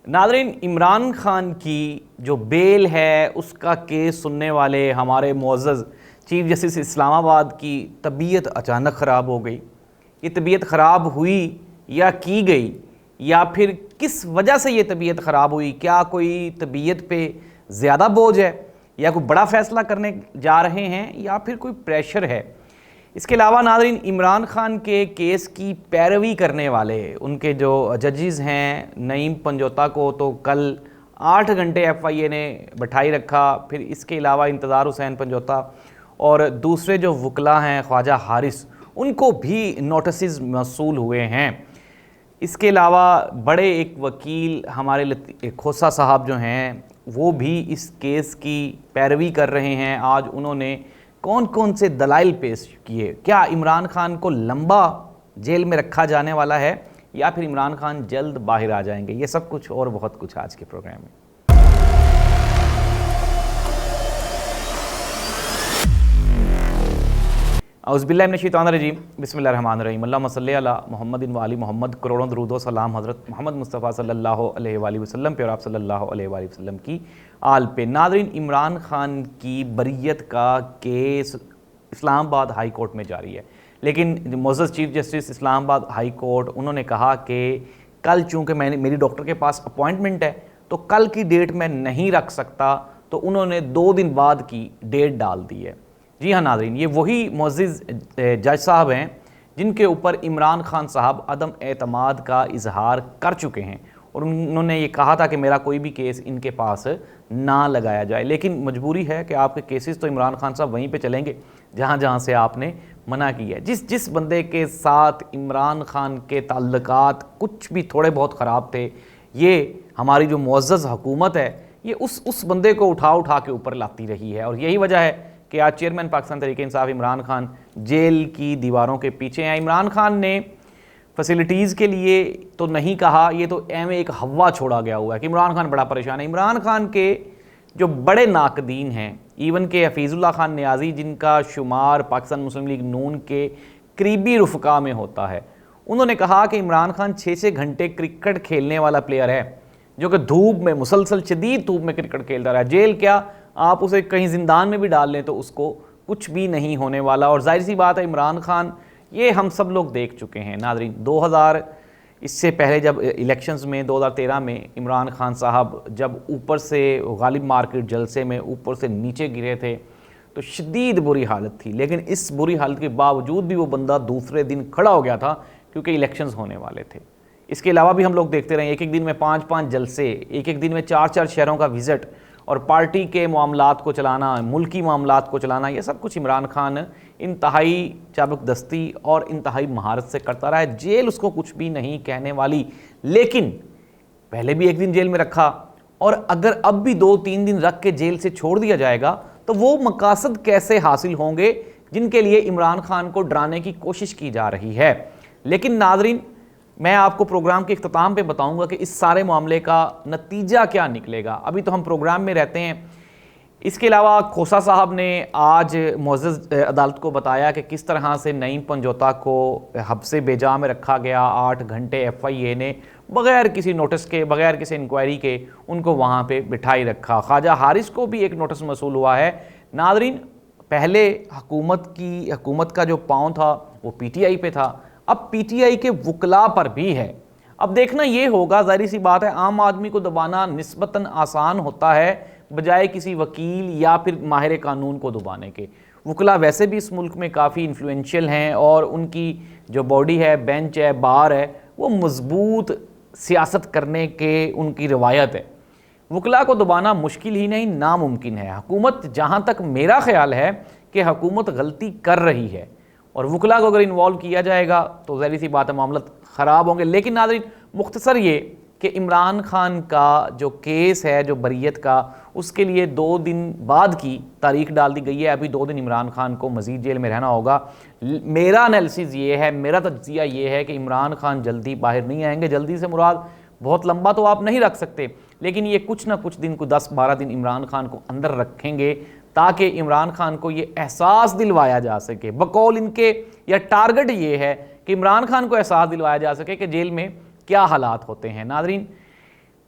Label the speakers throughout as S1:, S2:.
S1: Nadreen, Imran Khan की जो bell है उसका केस सुनने वाले हमारे मुअज़्ज़ज़ चीफ जस्टिस इस्लामाबाद की तबीयत अचानक ख़राब हो गई। ये तबीयत ख़राब हुई या की गई, या फिर किस वजह से ये तबीयत ख़राब हुई? क्या कोई तबीयत पे ज़्यादा बोझ है, या कोई बड़ा फ़ैसला करने जा रहे हैं, या फिर कोई प्रेशर है? इसके अलावा नाज़रीन, इमरान खान के केस की पैरवी करने वाले उनके जो जजेस हैं, नईम पंजोता को तो कल 8 घंटे FIA ने बैठाई रखा। फिर इसके अलावा इंतज़ार हुसैन पंजोता और दूसरे जो वकला हैं ख्वाजा हारिस, उनको भी नोटिस मौसूल हुए हैं। इसके अलावा बड़े एक वकील हमारे खोसा साहब जो हैं, वो भी इस केस की पैरवी कर रहे हैं। आज उन्होंने कौन कौन से दलाइल पेश किए? क्या इमरान खान को लंबा जेल में रखा जाने वाला है, या फिर इमरान खान जल्द बाहर आ जाएंगे? ये सब कुछ और बहुत कुछ आज के प्रोग्राम में। औज़ुबिल्लाहि मिनश्शैतानिर्रजीम, बिस्मिल्लाहिर्रहमानिर्रहीम। अल्लाहुम्मा सल्लि अला मुहम्मदिन व आलि मुहम्मद। करोड़ों दरूद व सलाम हज़रत मोहम्मद मुस्तफ़ा सल्लल्लाहु अलैहि वसल्लम पे और आप सल्लल्लाहु अलैहि वसल्लम की आल पे। नाज़रीन, इमरान खान की बरियत का केस इस्लामाबाद हाई कोर्ट में जारी है, लेकिन मुअज़्ज़ज़ chief justice Islamabad high court, उन्होंने कहा कि कल चूँकि मेरी डॉक्टर के पास अपॉइंटमेंट है तो कल की डेट मैं नहीं रख सकता, तो उन्होंने 2 दिन बाद की डेट डाल दी है। जी हाँ नाज़रीन, ये वही मुअज़्ज़ज़ जज साहब हैं जिनके ऊपर इमरान खान साहब अदम एतमाद का इजहार कर चुके हैं, और उन्होंने ये कहा था कि मेरा कोई भी केस इनके पास ना लगाया जाए। लेकिन मजबूरी है कि आपके केसेस तो इमरान खान साहब वहीं पे चलेंगे जहाँ जहाँ से आपने मना किया है। जिस बंदे के साथ इमरान खान के ताल्लुकात कुछ भी थोड़े बहुत ख़राब थे, ये हमारी जो मुअज़्ज़ज़ हुकूमत है, ये उस बंदे को उठा के ऊपर लाती रही है। और यही वजह है कि आज चेयरमैन पाकिस्तान तहरीक इंसाफ इमरान खान जेल की दीवारों के पीछे हैं। इमरान खान ने फैसिलिटीज़ के लिए तो नहीं कहा, ये तो एम एक हवा छोड़ा गया हुआ है कि इमरान खान बड़ा परेशान है। इमरान खान के जो बड़े नाकदीन हैं, इवन के हफीज़ुल्लाह खान नियाज़ी, जिनका शुमार पाकिस्तान मुस्लिम लीग नून के करीबी रुफ़का में होता है, उन्होंने कहा कि इमरान खान 6-6 घंटे क्रिकेट खेलने वाला प्लेयर है, जो कि धूप में, मुसलसल शदीद धूप में क्रिकेट खेलता रहा है। जेल क्या, आप उसे कहीं ज़िंदान में भी डाल लें तो उसको कुछ भी नहीं होने वाला। और जाहिर सी बात है, इमरान खान, ये हम सब लोग देख चुके हैं नाज़रीन। 2000 इससे पहले जब इलेक्शंस में 2013 में इमरान खान साहब जब ऊपर से गालिब मार्केट जलसे में ऊपर से नीचे गिरे थे तो शदीद बुरी हालत थी, लेकिन इस बुरी हालत के बावजूद भी वो बंदा दूसरे दिन खड़ा हो गया था क्योंकि इलेक्शंस होने वाले थे। इसके अलावा भी हम लोग देखते रहे, एक दिन में 5-5 जलसे, एक दिन में 4-4 शहरों का विज़िट, और पार्टी के मामलात को चलाना, मुल्की मामलात को चलाना, ये सब कुछ इमरान खान इंतहाई चाबुकदस्ती और इंतहाई महारत से करता रहा है। जेल उसको कुछ भी नहीं कहने वाली, लेकिन पहले भी एक दिन जेल में रखा, और अगर अब भी 2-3 दिन रख के जेल से छोड़ दिया जाएगा तो वो मकासद कैसे हासिल होंगे जिनके लिए इमरान खान को डराने की कोशिश की जा रही है। लेकिन नाज़रीन, मैं आपको प्रोग्राम के इख्तिताम पे बताऊंगा कि इस सारे मामले का नतीजा क्या निकलेगा। अभी तो हम प्रोग्राम में रहते हैं। इसके अलावा खोसा साहब ने आज मुअज़्ज़ज़ अदालत को बताया कि किस तरह से नईम पंजोता को हब्से बेजा में रखा गया। 8 घंटे FIA ने बग़ैर किसी नोटिस के, बग़ैर किसी इंक्वायरी के उनको वहाँ पे बिठाई रखा। ख्वाजा हारिस को भी एक नोटिस मौसूल हुआ है। नाज़रीन, पहले हुकूमत का जो पाँव था वो PTI पे था, अब PTI के वकला पर भी है। अब देखना ये होगा, ज़ाहिर सी बात है, आम आदमी को दबाना निस्बतन आसान होता है बजाय किसी वकील या फिर माहिर कानून को दबाने के। वकला वैसे भी इस मुल्क में काफ़ी इन्फ्लुएंशियल हैं, और उनकी जो बॉडी है, बेंच है, बार है, वो मजबूत सियासत करने के उनकी रवायत है। वकला को दबाना मुश्किल ही नहीं, नामुमकिन है। हुकूमत, जहाँ तक मेरा ख्याल है कि हुकूमत गलती कर रही है, और वकला को अगर इन्वॉल्व किया जाएगा तो ज़ाहिर सी बात है मामला ख़राब होंगे। लेकिन नाज़रीन, मुख्तसर ये कि इमरान खान का जो केस है, जो बरियत का, उसके लिए 2 दिन बाद की तारीख डाल दी गई है। अभी 2 दिन इमरान खान को मज़ीद जेल में रहना होगा। मेरा एनालिसिस ये है, मेरा तज्जिया ये है कि इमरान खान जल्दी बाहर नहीं आएंगे। जल्दी से मुराद बहुत लंबा तो आप नहीं रख सकते, लेकिन ये कुछ ना कुछ दिन को 10-12 दिन इमरान खान को अंदर रखेंगे ताकि इमरान खान को ये एहसास दिलवाया जा सके, बकौल इनके, या टारगेट ये है कि इमरान खान को एहसास दिलवाया जा सके कि जेल में क्या हालात होते हैं। नाज़रीन,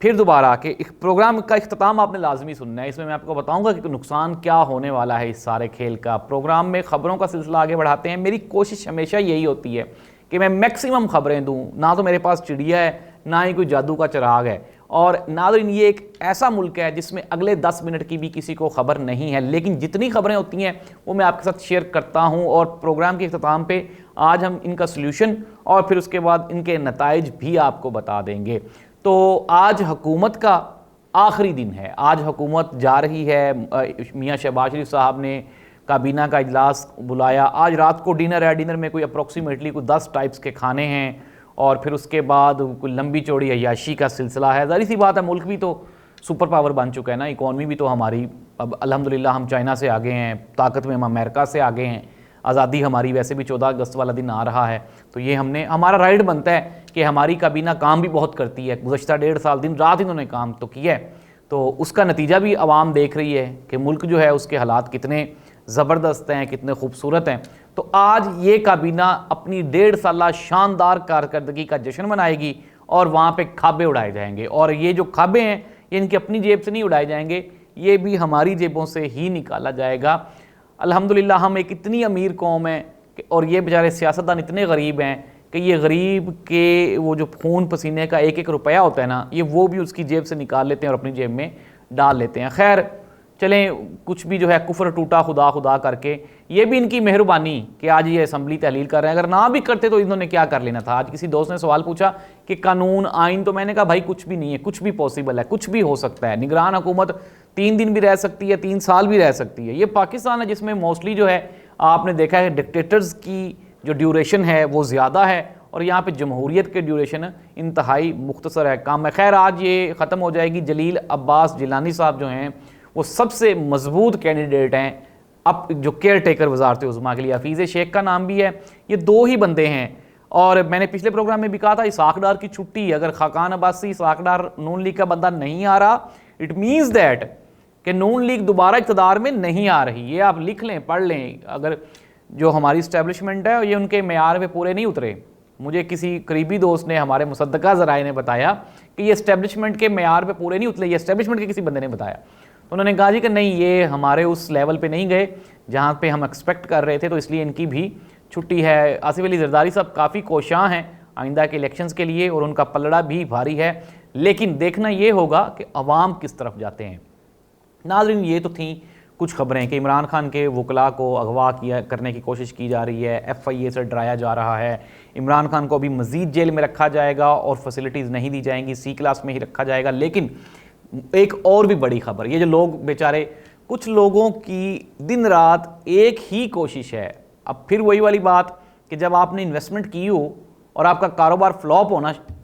S1: फिर दोबारा कि एक प्रोग्राम का इख्तिताम आपने लाजमी सुनना है। इसमें मैं आपको बताऊंगा कि नुकसान क्या होने वाला है इस सारे खेल का। प्रोग्राम में ख़बरों का सिलसिला आगे बढ़ाते हैं। मेरी कोशिश हमेशा यही होती है कि मैं मैक्सिमम ख़बरें दूँ। ना तो मेरे पास चिड़िया है, ना ही कोई जादू का चिराग है। और नाज़रीन, ये एक ऐसा मुल्क है जिसमें अगले 10 मिनट की भी किसी को ख़बर नहीं है, लेकिन जितनी ख़बरें होती हैं वो मैं आपके साथ शेयर करता हूँ। और प्रोग्राम के इख्तिताम पे आज हम इनका सल्यूशन और फिर उसके बाद इनके नताइज भी आपको बता देंगे। तो आज हुकूमत का आखिरी दिन है। आज हुकूमत जा रही है। मियाँ शहबाज शरीफ साहब ने काबीना का इजलास बुलाया। आज रात को डिनर है। डिनर में कोई अप्रोक्सीमेटली कोई 10 टाइप्स के खाने हैं और फिर उसके बाद कोई लंबी चौड़ी अय्याशी का सिलसिला है। ज़ाहिर सी बात है, मुल्क भी तो सुपर पावर बन चुका है ना, इकॉनमी भी तो हमारी अब अल्हम्दुलिल्लाह हम चाइना से आगे हैं, ताकत में हम अमेरिका से आगे हैं। आज़ादी हमारी वैसे भी 14 अगस्त वाला दिन आ रहा है, तो ये हमारा राइट बनता है कि हमारी काबीना काम भी बहुत करती है। गुज़श्ता 1.5 साल दिन रात इन्होंने काम तो किया है, तो उसका नतीजा भी आवाम देख रही है कि मुल्क जो है उसके हालात कितने ज़बरदस्त हैं, कितने खूबसूरत हैं। तो आज ये काबीना अपनी 1.5 साला शानदार कारकर्दगी का जश्न मनाएगी और वहाँ पे खाबे उड़ाए जाएंगे। और ये जो खाबे हैं ये इनकी अपनी जेब से नहीं उड़ाए जाएंगे, ये भी हमारी जेबों से ही निकाला जाएगा। अल्हम्दुलिल्लाह हम एक इतनी अमीर कौम है और ये बेचारे सियासतदान इतने गरीब हैं कि ये गरीब के वो जो खून पसीने का एक एक रुपया होता है ना, ये वो भी उसकी जेब से निकाल लेते हैं और अपनी जेब में डाल लेते हैं। खैर चलें, कुछ भी जो है कुफ्र टूटा खुदा खुदा करके, ये भी इनकी मेहरबानी कि आज ये असम्बली तहलील कर रहे हैं। अगर ना भी करते तो इन्होंने क्या कर लेना था। आज किसी दोस्त ने सवाल पूछा कि कानून आइन, तो मैंने कहा भाई कुछ भी नहीं है, कुछ भी पॉसिबल है, कुछ भी हो सकता है। निगरान हुकूमत 3 दिन भी रह सकती है, 3 साल भी रह सकती है। ये पाकिस्तान है जिसमें मोस्टली जो है आपने देखा है डिक्टेटर्स की जो ड्यूरेशन है वो ज़्यादा है और यहाँ पे जमहूरियत के ड्यूरेशन इंतहाई मुख्तसर है, कम है। खैर आज ये ख़त्म हो जाएगी। जलील अब्बास जिलानी साहब जो हैं वो सबसे मजबूत कैंडिडेट हैं अब जो केयर टेकर वजारत उज़्मा के लिए। हफीज़ शेख का नाम भी है। ये 2 ही बंदे हैं। और मैंने पिछले प्रोग्राम में भी कहा था इसाक डार की छुट्टी, अगर खाकान अब्बासी इसाक डार नून लीग का बंदा नहीं आ रहा, इट मीन्स दैट कि नून लीग दोबारा इक़्तिदार में नहीं आ रही। ये आप लिख लें, पढ़ लें। अगर जो हमारी इस्टेब्लिशमेंट है ये उनके मेयार पे पूरे नहीं उतरे। मुझे किसी करीबी दोस्त ने, हमारे मुसद्दका ज़राए ने बताया कि ये इस्टेब्लिशमेंट के मेयार पे पूरे नहीं उतरे। ये इस्टेब्लिशमेंट के किसी बंदे ने बताया। तो उन्होंने कहा जी कि नहीं, ये हमारे उस लेवल पे नहीं गए जहाँ पे हम एक्सपेक्ट कर रहे थे, तो इसलिए इनकी भी छुट्टी है। आसिफ अली जरदारी साहब काफ़ी कोशां हैं आइंदा के इलेक्शंस के लिए और उनका पलड़ा भी भारी है, लेकिन देखना ये होगा कि अवाम किस तरफ जाते हैं। नाज़रीन, ये तो थी कुछ खबरें कि इमरान खान के वकला को अगवा करने की कोशिश की जा रही है, FIA से डराया जा रहा है, इमरान खान को अभी मज़ीद जेल में रखा जाएगा और फैसिलिटीज़ नहीं दी जाएंगी, C क्लास में ही रखा जाएगा। लेकिन एक और भी बड़ी खबर, ये जो लोग बेचारे, कुछ लोगों की दिन रात एक ही कोशिश है। अब फिर वही वाली बात कि जब आपने इन्वेस्टमेंट की हो और आपका कारोबार फ्लॉप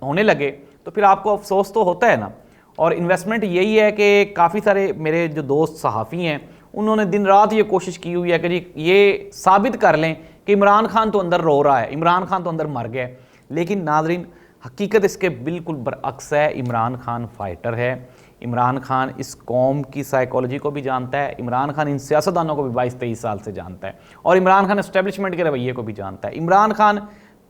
S1: होने लगे तो फिर आपको अफसोस तो होता है ना। और इन्वेस्टमेंट यही है कि काफ़ी सारे मेरे जो दोस्त सहाफ़ी हैं उन्होंने दिन रात ये कोशिश की हुई है कि जी ये साबित कर लें कि इमरान खान तो अंदर रो रहा है, इमरान खान तो अंदर मर गया। लेकिन नाज़रीन, हकीकत इसके बिल्कुल बरअक्स है। इमरान खान फाइटर है। इमरान खान इस कौम की साइकोलॉजी को भी जानता है। इमरान खान इन सियासतदानों को भी 22-23 साल से जानता है और इमरान खान एस्टेब्लिशमेंट के रवैये को भी जानता है। इमरान खान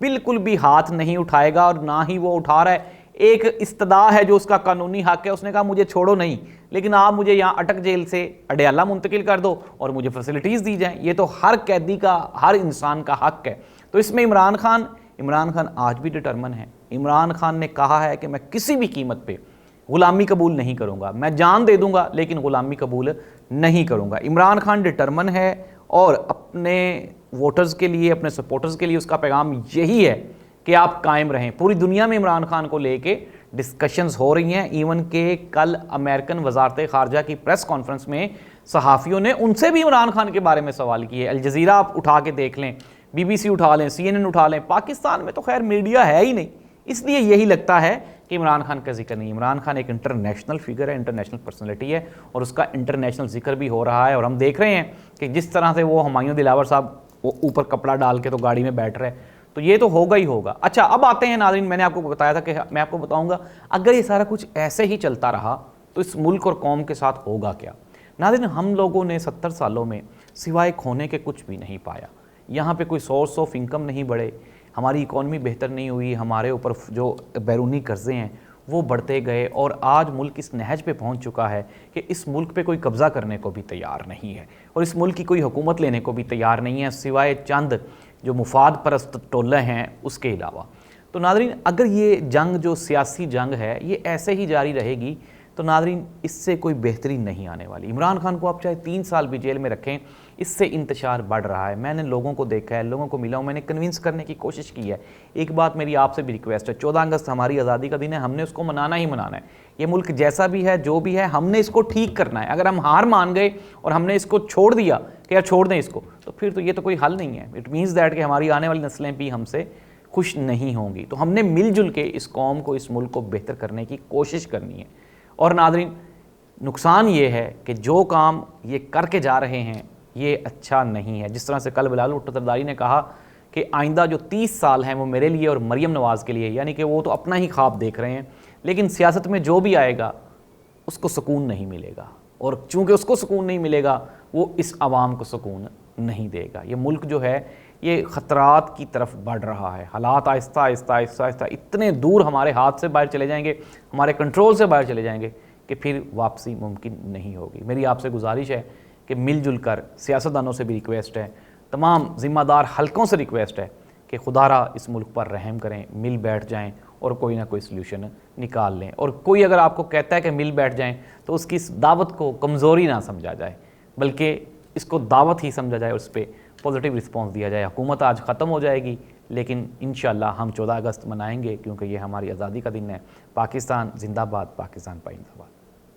S1: बिल्कुल भी हाथ नहीं उठाएगा और ना ही वो उठा रहा है। एक इस्तदा है जो उसका कानूनी हक है, उसने कहा मुझे छोड़ो नहीं, लेकिन आप मुझे यहाँ अटक जेल से अडयाला मुंतकिल कर दो और मुझे फैसिलिटीज़ दी जाएँ। ये तो हर कैदी का, हर इंसान का हक है। तो इसमें इमरान खान आज भी डिटर्मन है। इमरान खान ने कहा है कि मैं किसी भी कीमत पे गुलामी कबूल नहीं करूंगा, मैं जान दे दूंगा लेकिन गुलामी कबूल नहीं करूंगा। इमरान खान डिटर्मन है और अपने वोटर्स के लिए, अपने सपोर्टर्स के लिए उसका पैगाम यही है कि आप कायम रहें। पूरी दुनिया में इमरान खान को लेके डिस्कशंस हो रही हैं। इवन के कल अमेरिकन वजारत ख़ारजा की प्रेस कॉन्फ्रेंस में सहाफ़ियों ने उनसे भी इमरान खान के बारे में सवाल किए। अल जज़ीरा आप उठा के देख लें, BBC उठा लें, CNN उठा लें। पाकिस्तान में तो खैर मीडिया है ही नहीं, इसलिए यही लगता है कि इमरान खान का जिक्र नहीं। इमरान खान एक इंटरनेशनल फिगर है, इंटरनेशनल पर्सनैलिटी है और उसका इंटरनेशनल जिक्र भी हो रहा है। और हम देख रहे हैं कि जिस तरह से वो हुमायूं दिलावर साहब वो ऊपर कपड़ा डाल के तो गाड़ी में बैठ रहे, तो ये तो होगा ही होगा। अच्छा, अब आते हैं नाज़रीन, मैंने आपको बताया था कि मैं आपको बताऊंगा अगर ये सारा कुछ ऐसे ही चलता रहा तो इस मुल्क और कौम के साथ होगा क्या। नाज़रीन, हम लोगों ने 70 सालों में सिवाय खोने के कुछ भी नहीं पाया। यहाँ पे कोई सोर्स ऑफ इनकम नहीं बढ़े, हमारी इकॉनमी बेहतर नहीं हुई, हमारे ऊपर जो बैरूनी कर्जे हैं वो बढ़ते गए और आज मुल्क इस नहज पे पहुंच चुका है कि इस मुल्क पे कोई कब्ज़ा करने को भी तैयार नहीं है और इस मुल्क की कोई हुकूमत लेने को भी तैयार नहीं है, सिवाय चंद जो मुफाद परस्त टोले हैं उसके अलावा। तो नादरीन, अगर ये जंग जो सियासी जंग है ये ऐसे ही जारी रहेगी तो नादरीन इससे कोई बेहतरी नहीं आने वाली। इमरान खान को आप चाहे 3 साल भी जेल में रखें, इससे इंतशार बढ़ रहा है। मैंने लोगों को देखा है, लोगों को मिला हूँ, मैंने कन्विंस करने की कोशिश की है। एक बात मेरी आपसे भी रिक्वेस्ट है, 14 अगस्त हमारी आज़ादी का दिन है, हमने उसको मनाना ही मनाना है। ये मुल्क जैसा भी है, जो भी है, हमने इसको ठीक करना है। अगर हम हार मान गए और हमने इसको छोड़ दिया कि यार छोड़ दें इसको, तो फिर तो ये तो कोई हल नहीं है। इट मीन्स दैट कि हमारी आने वाली नस्लें भी हमसे खुश नहीं होंगी। तो हमने मिलजुल के इस कौम को, इस मुल्क को बेहतर करने की कोशिश करनी है। और नादरीन, नुकसान ये है कि जो काम ये करके जा रहे हैं ये अच्छा नहीं है। जिस तरह से कल बिलाल भुट्टो जरदारी ने कहा कि आइंदा जो 30 साल हैं वो मेरे लिए और मरियम नवाज़ के लिए, यानी कि वो तो अपना ही ख्वाब देख रहे हैं, लेकिन सियासत में जो भी आएगा उसको सुकून नहीं मिलेगा, और चूँकि उसको सुकून नहीं मिलेगा वो इस आवाम को सुकून नहीं देगा। ये मुल्क जो है ये ख़तरात की तरफ बढ़ रहा है। हालात आहिस्ता आहिस्ता आहिस्ता आहिस्ता इतने दूर हमारे हाथ से बाहर चले जाएंगे, हमारे कंट्रोल से बाहर चले जाएंगे कि फिर वापसी मुमकिन नहीं होगी। मेरी आपसे गुजारिश है कि मिलजुल कर, सियासतदानों से भी रिक्वेस्ट है, तमाम ज़िम्मेदार हलकों से रिक्वेस्ट है कि खुदारा इस मुल्क पर रहम करें, मिल बैठ जाएं और कोई ना कोई सल्यूशन निकाल लें। और कोई अगर आपको कहता है कि मिल बैठ जाएं तो उसकी इस दावत को कमज़ोरी ना समझा जाए, बल्कि इसको दावत ही समझा जाए, उस पर पॉजिटिव रिस्पॉन्स दिया जाए। हुकूमत आज ख़त्म हो जाएगी, लेकिन इंशाअल्लाह हम 14 अगस्त मनाएंगे, क्योंकि ये हमारी आज़ादी का दिन है। पाकिस्तान जिंदाबाद, पाकिस्तान पाइंदाबाद।